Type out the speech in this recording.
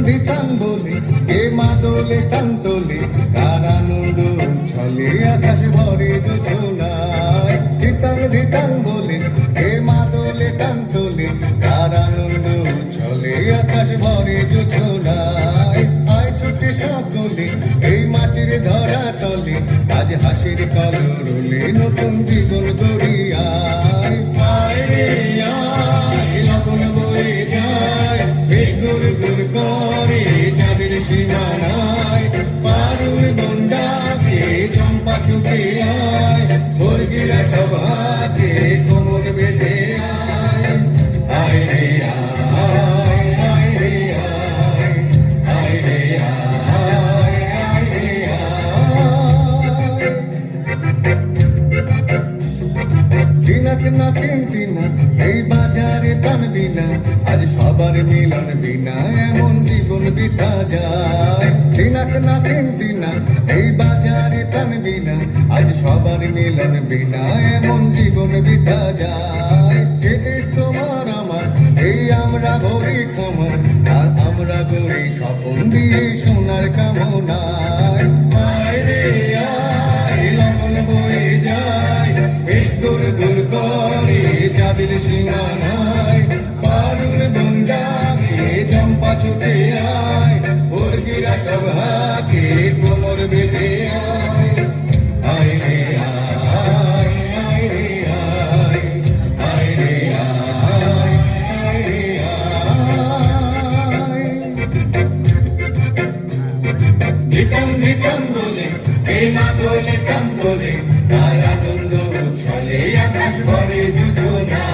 দিতাম বলে কে মাদলে কান্তলে কার আনন্দ ছলে আকাশ ভরে যোজনায়। দিতাম বলে কে মাদলে কান্তলে কার আনন্দ ছলে আকাশ ভরে যোজনায়। আয় ছুটে সকলে এই মাটির ধরা তলে আজ হাসির কলরলে নতুন জীবন গড়িয়ায়। আয় রে আয় লগন বয়ে যায় গুর গুর করে চাঁদের সীমানায়। পারুই বন্ডাকে চম্পা ছুটে আয় মুরগিরা সব হাতে কোমর বেঁধে আয়। আয় রে আয় আয় রে আয় আয় রে আয় আয় রে আয়। দিনাক না কিনতিনা এই বাজারে টানবি না আজ সবার মিলন বিনা এমন জীবন বিতা যায়। দিনাক না কিনতিনা এই বাজারে টানবি না আজ সবার মিলন বিনা এমন জীবন বিতা যায়। কেটেস তোমার আমার এই আমরা ভরি ক্ষমা আর আমরা গড়ি স্বপন দিয়ে সোনার কামনায়। আয় রে আয় লগন বয়ে যায় গুর গুর করে চাঁদের সীমানায়। পারুর বন্ডাকে চম্পা ছুটে আয় মুরগিরা সব হাকে কোমর বেঁধে আয়। আয় রে আয় আয় রে আয় আয় রে আয় আয় রে আয়। দিতাম বলে এই মাদলে কান্তলে তার আনন্দ ছলে আকাশ ভরে যোজনা।